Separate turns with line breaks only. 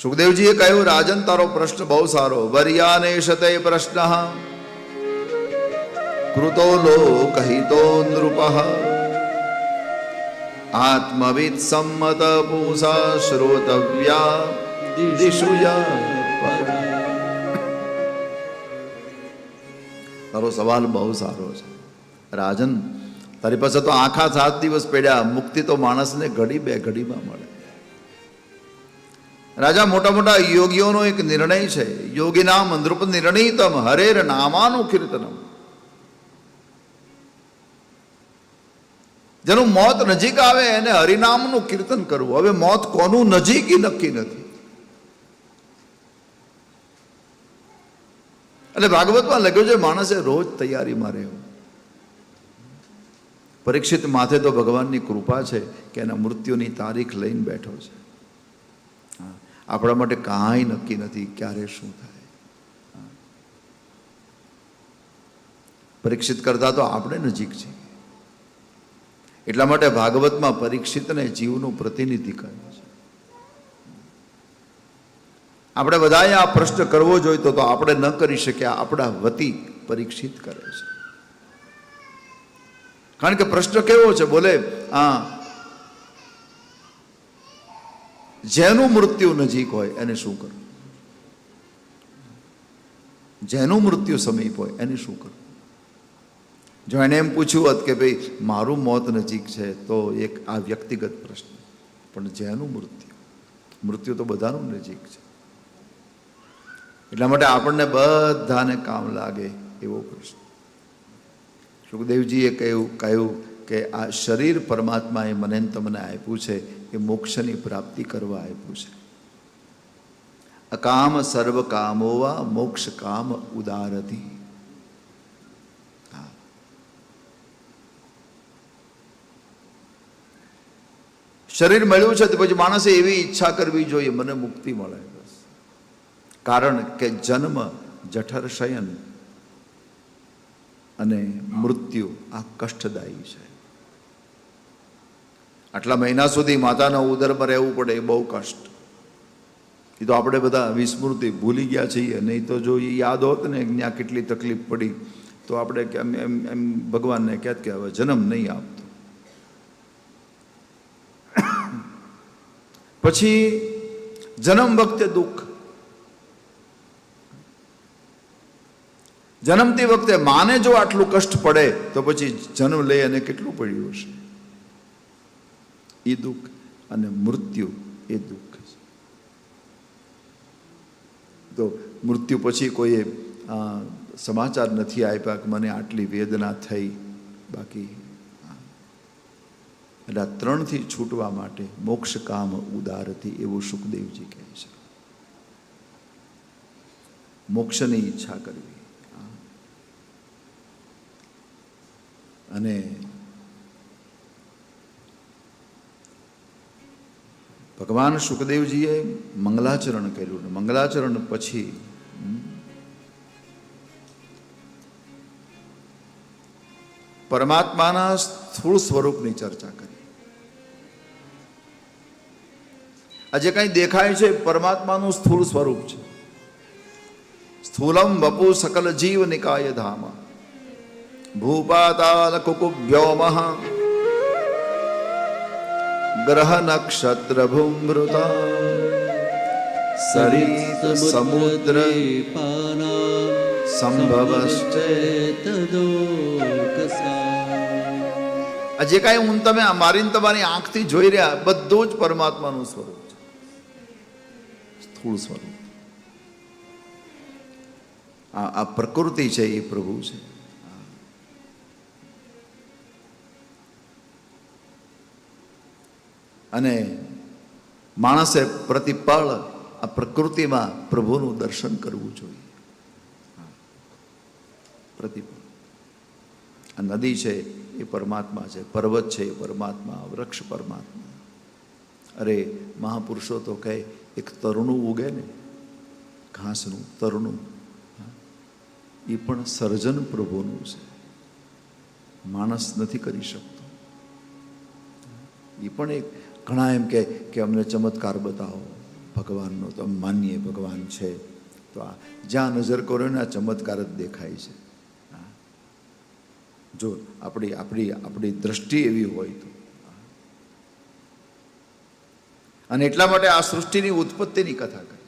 સુખદેવજીએ કહ્યું, રાજન તારો પ્રશ્ન બહુ સારો. વર્યાનેશતે પ્રશ્ન કૃતો લોકહિતો નૃપઃ આત્મવિદ સંમત પૂષા શ્રોતવ્યા દિશુયા. તારો સવાલ બહુ સારો છે રાજન. તારી પાસે તો આખા 7 દિવસ પડ્યા. મુક્તિ તો માણસને ઘડી બે ઘડીમાં મળે. રાજા, મોટા મોટા યોગીઓનો એક નિર્ણય છે. યોગીનામ નૃપ નિર્ણયતમ હરેર નામાનું કીર્તનમ. જેનું મોત નજીક આવે એને હરિનામનું કીર્તન કરવું. હવે મોત કોનું નજીક નક્કી નથી. એટલે ભાગવતમાં લખ્યું છે માણસે રોજ તૈયારીમાં રહેવું. પરીક્ષિત માથે તો ભગવાનની કૃપા છે કે એના મૃત્યુની તારીખ લઈને બેઠો છે. આપણા માટે કાંઈ નક્કી નથી ક્યારે શું થાય. પરીક્ષિત કરતા તો આપણે નજીક છીએ. એટલા માટે ભાગવતમાં પરીક્ષિતને જીવનું પ્રતિનિધિ કહે છે. આપણે બધાએ આ પ્રશ્ન કરવો જોઈતો તો આપણે ન કરી શક્યા. આપણા વતી પરીક્ષિત કરે છે. કારણ કે પ્રશ્ન કેવો છે? બોલે, જેનું મૃત્યુ નજીક હોય એને શું કરવું? જેનું મૃત્યુ સમીપ હોય એને શું કરવું? જો એને એમ પૂછ્યું હોત કે ભાઈ મારું મોત નજીક છે તો એક આ વ્યક્તિગત પ્રશ્ન. પણ જેનું મૃત્યુ તો બધાનું નજીક છે. એટલા માટે આપણને બધાને કામ લાગે એવો પ્રશ્ન. સુખદેવજીએ કહ્યું કે આ શરીર પરમાત્માએ મને તમને આપ્યું છે એ મોક્ષની પ્રાપ્તિ કરવા આપ્યું છે. અકામ સર્વ કામોવા મોક્ષ કામ ઉદારતી. શરીર મળ્યું છે તો પછી માણસે એવી ઈચ્છા કરવી જોઈએ મને મુક્તિ મળે. બસ. કારણ કે જન્મ, જઠર શયન અને મૃત્યુ આ કષ્ટદાયી છે. આટલા મહિના સુધી માતાના ઉદરમાં રહેવું પડે એ બહુ કષ્ટ. એ તો આપણે બધા વિસ્મૃતિ ભૂલી ગયા છીએ. નહીં તો જો એ યાદ હોત ને ત્યાં કેટલી તકલીફ પડી તો આપણે એમ ભગવાનને કહેત કે હવે જન્મ નહીં આપતો. પછી જન્મ વખતે દુઃખ. જન્મતી વખતે માને જો આટલું કષ્ટ પડે તો પછી જન્મ લઈ અને કેટલું પડ્યું હશે. એ દુઃખ. અને મૃત્યુ એ દુઃખ છે. તો મૃત્યુ પછી કોઈએ સમાચાર નથી આપ્યા કે મને આટલી વેદના થઈ. બાકી એટલે આ 3થી છૂટવા માટે મોક્ષ કામ ઉદારથી એવું સુખદેવજી કહે છે. મોક્ષની ઈચ્છા કરવી. અને ભગવાન સુખદેવજીએ મંગલાચરણ કર્યું. મંગલાચરણ પછી પરમાત્માના સ્થૂળ સ્વરૂપની ચર્ચા કરી. આ જે કંઈ દેખાય છે પરમાત્માનું સ્થૂળ સ્વરૂપ છે. સ્થૂલમ વપુ સકલ જીવ નિકાય ધામ ભૂપાતાલ કુકુભ્યોમઃ ગ્રહ નક્ષત્ર ભૂમૃતા સરિત સમુદ્ર સંભવશ્ચેતદોકસા. જે કાંઈ હું તમે મારી તમારી આંખથી જોઈ રહ્યા બધું જ પરમાત્માનું સ્વરૂપ છે. સ્થૂળ સ્વરૂપ. આ પ્રકૃતિ છે એ પ્રભુ છે. અને માણસે પ્રતિપળ આ પ્રકૃતિમાં પ્રભુનું દર્શન કરવું જોઈએ. પ્રતિપળ. આ નદી છે એ પરમાત્મા છે, પર્વત છે એ પરમાત્મા, વૃક્ષ પરમાત્મા. અરે મહાપુરુષો તો કહે એક તરુણું ઉગે ને ઘાસનું તરુણું, એ પણ સર્જન પ્રભુનું છે. માણસ નથી કરી શકતો. એ પણ એક ઘણા એમ કે અમને ચમત્કાર બતાવો. ભગવાનનો તો માનીએ ભગવાન છે, તો આ જ્યાં નજર કરો ને આ ચમત્કાર જ દેખાય છે. જો આપણી દ્રષ્ટિ એવી હોય તો. અને એટલા માટે આ સૃષ્ટિની ઉત્પત્તિની કથા કરી.